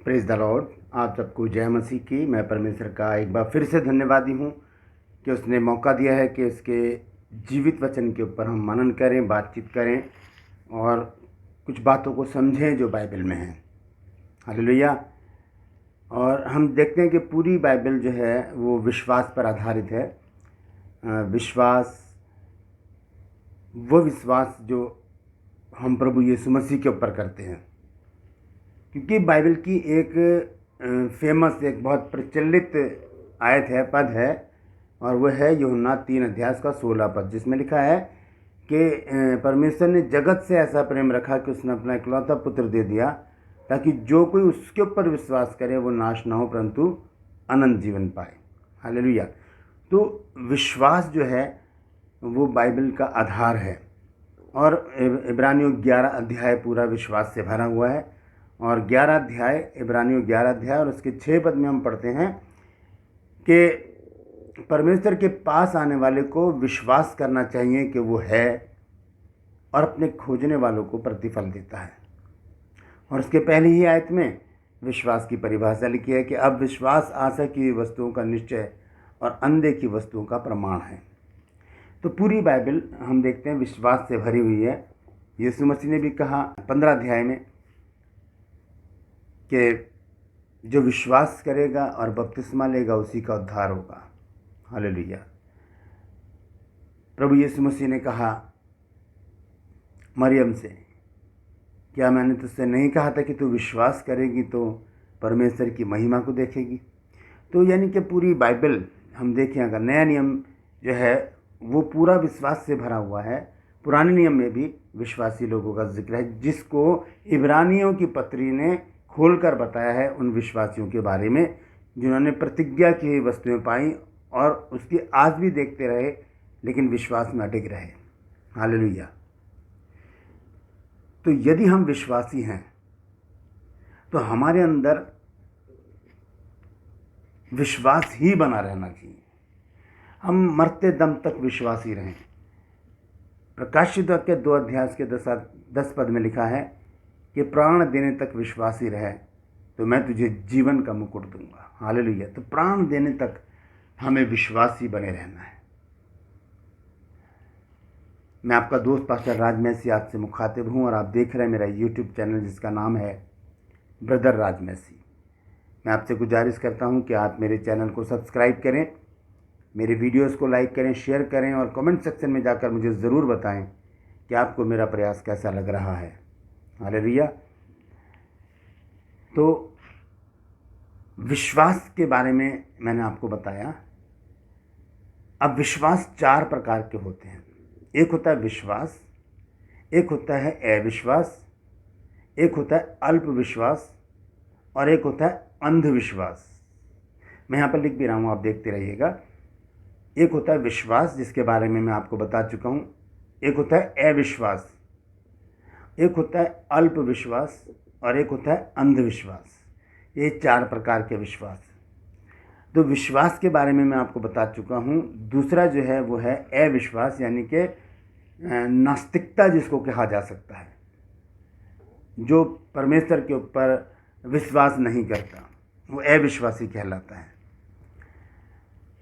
Praise the Lord. आप सबको जय मसीह की। मैं परमेश्वर का एक बार फिर से धन्यवादी हूँ कि उसने मौका दिया है कि उसके जीवित वचन के ऊपर हम मनन करें, बातचीत करें और कुछ बातों को समझें जो बाइबल में हैं। हालेलुया। और हम देखते हैं कि पूरी बाइबल जो है वो विश्वास पर आधारित है। वो विश्वास जो हम प्रभु यीशु मसीह के ऊपर करते हैं, क्योंकि बाइबल की एक फेमस, एक बहुत प्रचलित आयत है, पद है, और वह है यूहन्ना 3:16, जिसमें लिखा है कि परमेश्वर ने जगत से ऐसा प्रेम रखा कि उसने अपना इकलौता पुत्र दे दिया, ताकि जो कोई उसके ऊपर विश्वास करे वो नाश ना हो परंतु अनंत जीवन पाए। हालेलुया। तो विश्वास जो है वो बाइबल का आधार है, और इब्रानियों 11 अध्याय पूरा विश्वास से भरा हुआ है। और 11 अध्याय, इब्रानियों 11 अध्याय और उसके 6 पद में हम पढ़ते हैं कि परमेश्वर के पास आने वाले को विश्वास करना चाहिए कि वो है, और अपने खोजने वालों को प्रतिफल देता है। और उसके पहले ही आयत में विश्वास की परिभाषा लिखी है कि अब विश्वास आशा की वस्तुओं का निश्चय और अनदेखी वस्तुओं का प्रमाण है। तो पूरी बाइबल हम देखते हैं विश्वास से भरी हुई है। यीशु मसीह ने भी कहा 15 अध्याय में कि जो विश्वास करेगा और बपतिस्मा लेगा उसी का उद्धार होगा। हालेलुया। प्रभु यीशु मसीह ने कहा मरियम से, क्या मैंने तुझसे नहीं कहा था कि तू विश्वास करेगी तो परमेश्वर की महिमा को देखेगी। तो यानी कि पूरी बाइबल हम देखें, अगर नया नियम जो है वो पूरा विश्वास से भरा हुआ है। पुराने नियम में भी विश्वासी लोगों का जिक्र है, जिसको इब्रानियों की पत्री ने खोलकर बताया है उन विश्वासियों के बारे में जिन्होंने प्रतिज्ञा की हुई वस्तुएं पाई और उसकी आज भी देखते रहे, लेकिन विश्वास में अटक रहे। हालेलुया। तो यदि हम विश्वासी हैं तो हमारे अंदर विश्वास ही बना रहना चाहिए। हम मरते दम तक विश्वासी रहें। प्रकाशित वाक्य 2 अध्याय के 10 पद में लिखा है कि प्राण देने तक विश्वासी रहे तो मैं तुझे जीवन का मुकुट दूंगा। हालेलुया। तो प्राण देने तक हमें विश्वासी बने रहना है। मैं आपका दोस्त पास्टर राज मैसी आपसे मुखातिब हूँ, और आप देख रहे हैं मेरा यूट्यूब चैनल जिसका नाम है ब्रदर राज मैसी। मैं आपसे गुजारिश करता हूँ कि आप मेरे चैनल को सब्सक्राइब करें, मेरे वीडियोस को लाइक करें, शेयर करें, और कमेंट सेक्शन में जाकर मुझे ज़रूर बताएं कि आपको मेरा प्रयास कैसा लग रहा है। हालेलुया। तो विश्वास के बारे में मैंने आपको बताया। अब विश्वास 4 प्रकार के होते हैं। एक होता है विश्वास, एक होता है अविश्वास, एक होता है अल्प विश्वास, और एक होता है अंधविश्वास। मैं यहाँ पर लिख भी रहा हूँ, आप देखते रहिएगा। एक होता है विश्वास, जिसके बारे में मैं आपको बता चुका हूँ। एक होता है अविश्वास, एक होता है अल्प विश्वास, और एक होता है अंधविश्वास। ये 4 प्रकार के विश्वास। तो विश्वास के बारे में मैं आपको बता चुका हूँ। दूसरा जो है वो है अविश्वास, यानी कि नास्तिकता जिसको कहा जा सकता है, जो परमेश्वर के ऊपर विश्वास नहीं करता, वो अविश्वासी कहलाता है।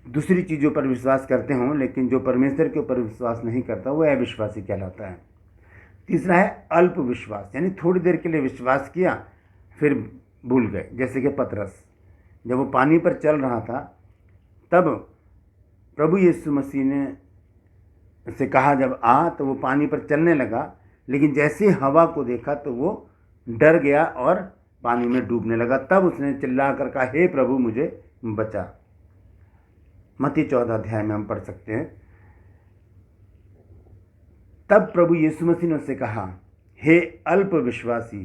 दूसरी चीज़ों पर विश्वास करते हों लेकिन जो परमेश्वर के ऊपर विश्वास नहीं करता वो अविश्वासी कहलाता है। तीसरा है अल्प विश्वास, यानी थोड़ी देर के लिए विश्वास किया फिर भूल गए। जैसे कि पतरस, जब वो पानी पर चल रहा था तब प्रभु यीशु मसीह ने उससे कहा जब आ, तो वो पानी पर चलने लगा, लेकिन जैसे हवा को देखा तो वो डर गया और पानी में डूबने लगा। तब उसने चिल्ला कर कहा, हे प्रभु मुझे बचा। मत्ती 14 अध्याय में हम पढ़ सकते हैं। तब प्रभु यीशु मसीह ने उससे कहा, हे अल्प विश्वासी,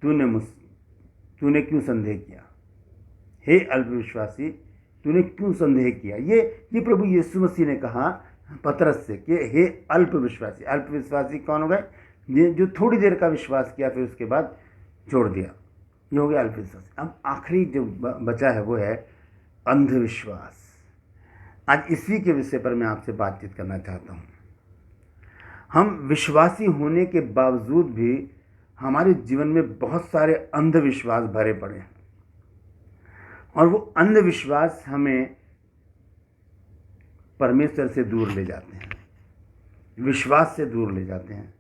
तूने क्यों संदेह किया। हे अल्प विश्वासी, तूने क्यों संदेह किया। ये प्रभु यीशु मसीह ने कहा पतरस से कि हे अल्प विश्वासी। अल्प विश्वासी कौन हो गए? ये जो थोड़ी देर का विश्वास किया फिर उसके बाद छोड़ दिया, ये हो गया अल्प विश्वासी। अब आखिरी जो बचा है वो है अंधविश्वास। आज इसी के विषय पर मैं आपसे बातचीत करना चाहता हूँ। हम विश्वासी होने के बावजूद भी हमारे जीवन में बहुत सारे अंधविश्वास भरे पड़े हैं। और वो अंधविश्वास हमें परमेश्वर से दूर ले जाते हैं, विश्वास से दूर ले जाते हैं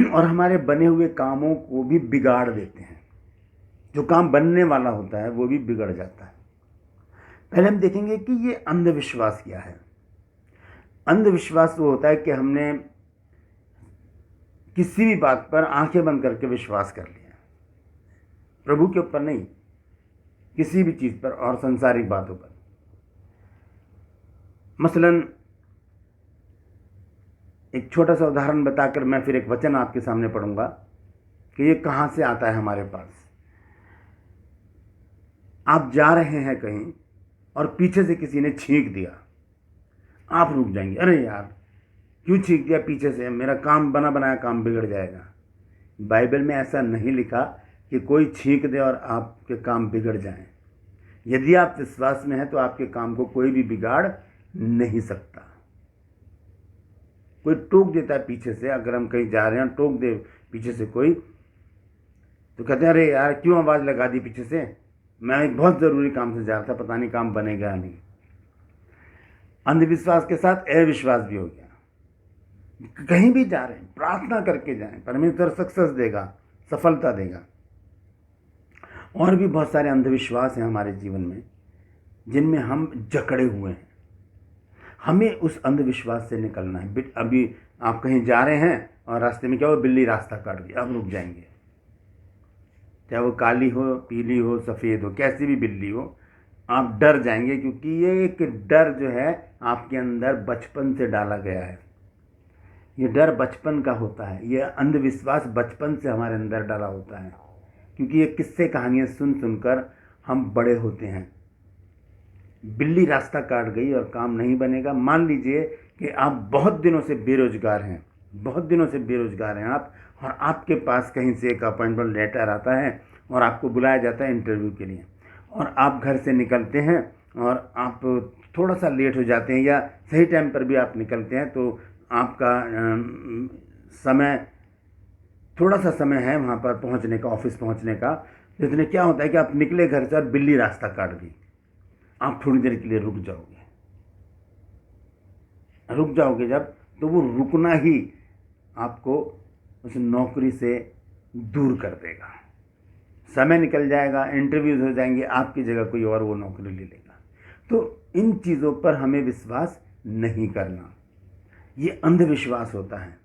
और हमारे बने हुए कामों को भी बिगाड़ देते हैं। जो काम बनने वाला होता है वो भी बिगड़ जाता है। पहले हम देखेंगे कि ये अंधविश्वास क्या है। अंधविश्वास वो होता है कि हमने किसी भी बात पर आंखें बंद करके विश्वास कर लिया, प्रभु के ऊपर नहीं, किसी भी चीज़ पर और संसारिक बातों पर। मसलन एक छोटा सा उदाहरण बताकर मैं फिर एक वचन आपके सामने पढ़ूंगा कि ये कहाँ से आता है हमारे पास। आप जा रहे हैं कहीं और पीछे से किसी ने छींक दिया, आप रुक जाएंगे, अरे यार क्यों छींक दिया पीछे से, मेरा काम बना बनाया काम बिगड़ जाएगा। बाइबल में ऐसा नहीं लिखा कि कोई छींक दे और आपके काम बिगड़ जाएं। यदि आप विश्वास में हैं तो आपके काम को कोई भी बिगाड़ नहीं सकता। कोई टोक देता है पीछे से, अगर हम कहीं जा रहे हैं टोक दे पीछे से कोई, तो कहते हैं अरे यार क्यों आवाज़ लगा दी पीछे से, मैं एक बहुत ज़रूरी काम से जा रहा था, पता नहीं काम बनेगा नहीं। अंधविश्वास के साथ अविश्वास भी हो गया। कहीं भी जा रहे हैं प्रार्थना करके जाएं, परमेश्वर सक्सेस देगा, सफलता देगा। और भी बहुत सारे अंधविश्वास हैं हमारे जीवन में जिनमें हम जकड़े हुए हैं। हमें उस अंधविश्वास से निकलना है। अभी आप कहीं जा रहे हैं और रास्ते में क्या हो, बिल्ली रास्ता काट दी, अब रुक जाएंगे। चाहे वो काली हो, पीली हो, सफ़ेद हो, कैसी भी बिल्ली हो, आप डर जाएंगे, क्योंकि ये एक डर जो है आपके अंदर बचपन से डाला गया है। ये डर बचपन का होता है, ये अंधविश्वास बचपन से हमारे अंदर डाला होता है, क्योंकि ये किस्से कहानियाँ सुन सुनकर हम बड़े होते हैं। बिल्ली रास्ता काट गई और काम नहीं बनेगा। मान लीजिए कि आप बहुत दिनों से बेरोजगार हैं, बहुत दिनों से बेरोजगार हैं आप, और आपके पास कहीं से एक अपॉइंटमेंट लेटर आता है और आपको बुलाया जाता है इंटरव्यू के लिए, और आप घर से निकलते हैं और आप थोड़ा सा लेट हो जाते हैं या सही टाइम पर भी आप निकलते हैं, तो आपका समय, थोड़ा सा समय है वहाँ पर पहुँचने का, ऑफिस पहुँचने का। जितने क्या होता है कि आप निकले घर से और बिल्ली रास्ता काट दी, आप थोड़ी देर के लिए रुक जाओगे जब, तो वो रुकना ही आपको उस नौकरी से दूर कर देगा। समय निकल जाएगा, इंटरव्यूज हो जाएंगे, आपकी जगह कोई और वो नौकरी ले लेगा। तो इन चीज़ों पर हमें विश्वास नहीं करना, ये अंधविश्वास होता है।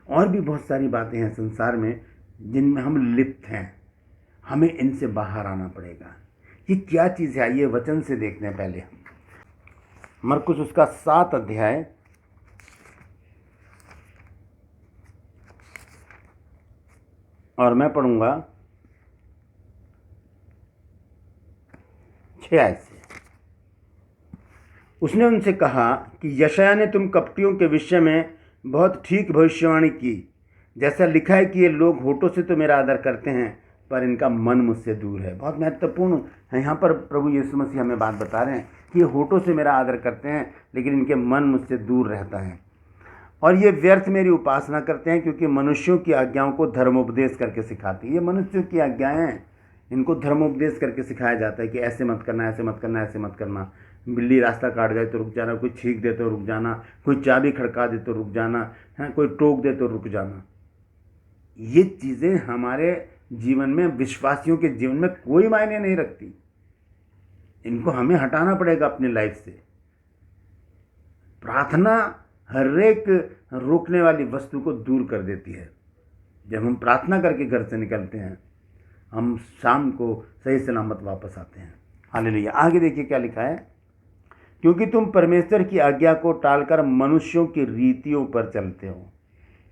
और भी बहुत सारी बातें हैं संसार में जिनमें हम लिप्त हैं, हमें इनसे बाहर आना पड़ेगा। ये क्या चीज़ है, ये वचन से देखते हैं पहले। मरकुस उसका 7 अध्याय और मैं पढ़ूंगा 6 आयत से। उसने उनसे कहा कि यशायाह ने तुम कपटियों के विषय में बहुत ठीक भविष्यवाणी की, जैसा लिखा है कि ये लोग होठों से तो मेरा आदर करते हैं पर इनका मन मुझसे दूर है। बहुत महत्वपूर्ण है, यहाँ पर प्रभु यीशु मसीह हमें बात बता रहे हैं कि ये होठों से मेरा आदर करते हैं लेकिन इनके मन मुझसे दूर रहता है, और ये व्यर्थ मेरी उपासना करते हैं, क्योंकि मनुष्यों की आज्ञाओं को धर्मोपदेश करके सिखाती है। ये मनुष्यों की आज्ञाएं हैं, इनको धर्मोपदेश करके सिखाया जाता है कि ऐसे मत करना, ऐसे मत करना, ऐसे मत करना। बिल्ली रास्ता काट जाए तो रुक जाना, कोई छींक दे तो रुक जाना, कोई चाबी खड़का दे तो रुक जाना, है कोई टोक दे तो रुक जाना। ये चीज़ें हमारे जीवन में, विश्वासियों के जीवन में कोई मायने नहीं रखती। इनको हमें हटाना पड़ेगा अपनी लाइफ से। प्रार्थना हर एक रोकने वाली वस्तु को दूर कर देती है। जब हम प्रार्थना करके घर से निकलते हैं, हम शाम को सही सलामत वापस आते हैं। हालेलुया। आगे देखिए क्या लिखा है, क्योंकि तुम परमेश्वर की आज्ञा को टालकर मनुष्यों की रीतियों पर चलते हो।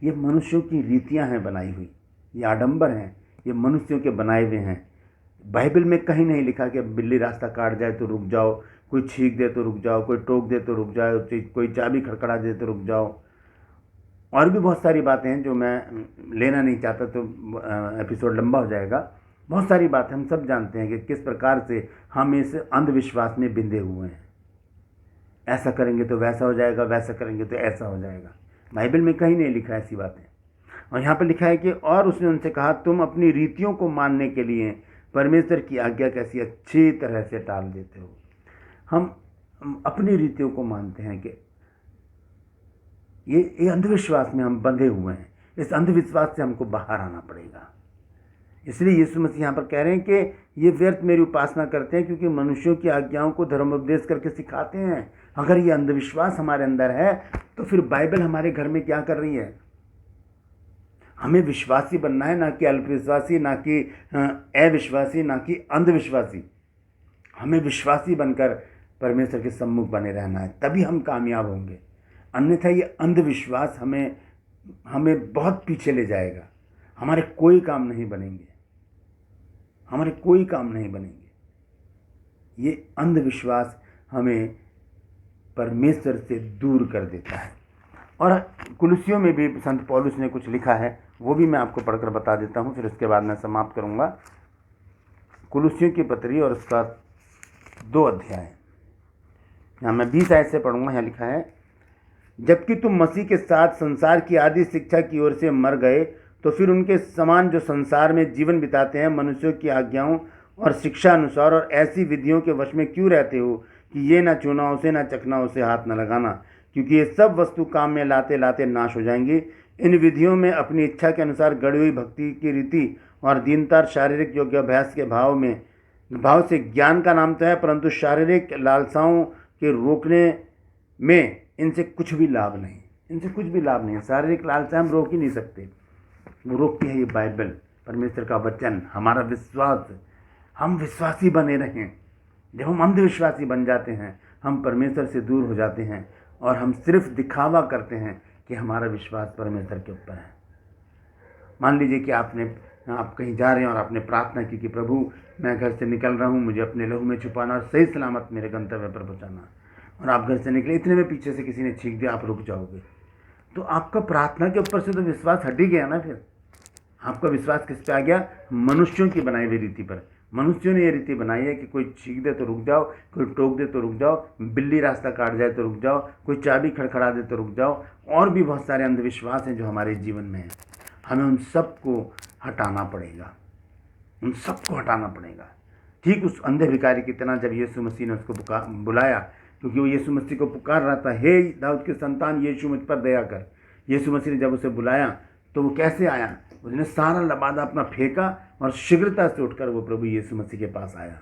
ये मनुष्यों की रीतियां हैं बनाई हुई, ये आडंबर हैं, ये मनुष्यों के बनाए हुए हैं। बाइबल में कहीं नहीं लिखा कि बिल्ली रास्ता काट जाए तो रुक जाओ, कोई छींक दे तो रुक जाओ, कोई टोक दे तो रुक जाओ, कोई चाबी खड़खड़ा दे तो रुक जाओ। और भी बहुत सारी बातें हैं जो मैं लेना नहीं चाहता, तो एपिसोड लंबा हो जाएगा। बहुत सारी बातें हम सब जानते हैं कि किस प्रकार से हम इस अंधविश्वास में बिंधे हुए हैं। ऐसा करेंगे तो वैसा हो जाएगा, वैसा करेंगे तो ऐसा हो जाएगा। बाइबल में कहीं नहीं लिखा ऐसी बातें। और यहाँ पर लिखा है कि और उसने उनसे कहा, तुम अपनी रीतियों को मानने के लिए परमेश्वर की आज्ञा कैसी अच्छी तरह से टाल देते हो। हम अपनी रीतियों को मानते हैं कि ये अंधविश्वास में हम बंधे हुए हैं। इस अंधविश्वास से हमको बाहर आना पड़ेगा। इसलिए यीशु मसीह यहाँ पर कह रहे हैं कि ये व्यर्थ मेरी उपासना करते हैं, क्योंकि मनुष्यों की आज्ञाओं को धर्मोपदेश करके सिखाते हैं। अगर ये अंधविश्वास हमारे अंदर है तो फिर बाइबल हमारे घर में क्या कर रही है? हमें विश्वासी बनना है, ना कि अल्पविश्वासी, ना कि अविश्वासी, ना कि अंधविश्वासी। हमें विश्वासी बनकर परमेश्वर के सम्मुख बने रहना है, तभी हम कामयाब होंगे। अन्यथा ये अंधविश्वास हमें बहुत पीछे ले जाएगा। हमारे कोई काम नहीं बनेंगे, हमारे कोई काम नहीं बनेंगे। ये अंधविश्वास हमें परमेश्वर से दूर कर देता है। और कुलुसियों में भी संत पौलुस ने कुछ लिखा है, वो भी मैं आपको पढ़कर बता देता हूँ, फिर उसके बाद मैं समाप्त करूँगा। कुलुसियों की पत्री और उसका 2 अध्याय, यहाँ मैं 20 आयत से पढ़ूँगा। यहाँ लिखा है, जबकि तुम मसीह के साथ संसार की आदि शिक्षा की ओर से मर गए, तो फिर उनके समान जो संसार में जीवन बिताते हैं, मनुष्यों की आज्ञाओं और शिक्षा अनुसार और ऐसी विधियों के वश में क्यों रहते हो कि ये ना छूना उसे, ना चखना उसे, हाथ न लगाना, क्योंकि ये सब वस्तु काम में लाते लाते नाश हो जाएंगी। इन विधियों में अपनी इच्छा के अनुसार गढ़ी हुई भक्ति की रीति और दीनता शारीरिक योग्याभ्यास के भाव से ज्ञान का नाम तो है, परंतु शारीरिक लालसाओं के रोकने में इनसे कुछ भी लाभ नहीं। इनसे कुछ भी लाभ नहीं है। शारीरिक लालसा हम रोक ही नहीं सकते, वो रोकती है ये बाइबल, परमेश्वर का वचन, हमारा विश्वास। हम विश्वासी बने रहें। जब हम अंधविश्वासी बन जाते हैं, हम परमेश्वर से दूर हो जाते हैं और हम सिर्फ दिखावा करते हैं कि हमारा विश्वास परमेश्वर के ऊपर है। मान लीजिए कि आप कहीं जा रहे हैं और आपने प्रार्थना की कि प्रभु मैं घर से निकल रहा हूँ, मुझे अपने लहू में छुपाना और सही सलामत मेरे गंतव्य पर पहुँचाना। और आप घर से निकले, इतने में पीछे से किसी ने छींक दिया, आप रुक जाओगे। तो आपका प्रार्थना के ऊपर से तो विश्वास हट ही गया ना। फिर आपका विश्वास किस पे आ गया? मनुष्यों की बनाई हुई रीति पर। मनुष्यों ने ये रीति बनाई है कि कोई छींक दे तो रुक जाओ, कोई टोक दे तो रुक जाओ, बिल्ली रास्ता काट जाए तो रुक जाओ, कोई चाबी खड़खड़ा दे तो रुक जाओ, और भी बहुत सारे अंधविश्वास हैं जो हमारे जीवन में हैं। हमें उन सबको हटाना पड़ेगा, उन सबको हटाना पड़ेगा। ठीक उस अंधे भिखारी की तरह जब यीशु मसीह ने उसको बुलाया, क्योंकि वो यीशु मसीह को पुकार रहा था, हे दाऊद के संतान यीशु मुझ पर दया कर। यीशु मसीह ने जब उसे बुलाया तो वो कैसे आया? उसने सारा लबादा अपना फेंका और शीघ्रता से उठकर वो प्रभु यीशु मसीह के पास आया।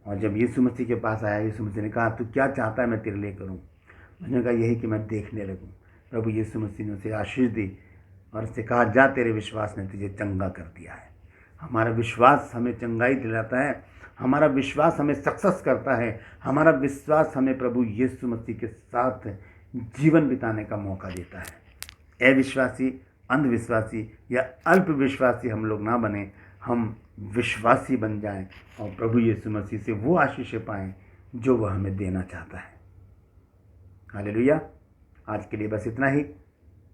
और जब यीशु मसीह के पास आया, यीशु मसीह ने कहा, तू क्या चाहता है मैं तेरे लिए करूं? उसने कहा, यही कि मैं देखने लगूं। प्रभु यीशु मसीह ने उसे आशीष दी और उससे कहा, जा तेरे विश्वास ने तुझे चंगा कर दिया है। हमारा विश्वास हमें चंगाई दिलाता है, हमारा विश्वास हमें सक्सेस करता है, हमारा विश्वास हमें प्रभु यीशु मसीह के साथ जीवन बिताने का मौका देता है। अविश्वासी, अंधविश्वासी या अल्प विश्वासी हम लोग ना बने, हम विश्वासी बन जाएं और प्रभु यीशु मसीह से वो आशीषें पाएं जो वह हमें देना चाहता है। हालेलुया। आज के लिए बस इतना ही।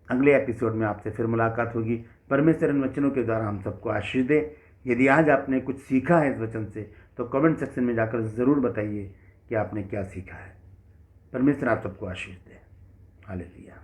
अगले एपिसोड में आपसे फिर मुलाकात होगी। परमेश्वर इन वचनों के द्वारा हम सबको आशीष दे। यदि आज आपने कुछ सीखा है इस वचन से, तो कमेंट सेक्शन में जाकर ज़रूर बताइए कि आपने क्या सीखा है। परमेश्वर आप सबको आशीष दे। हालेलुया।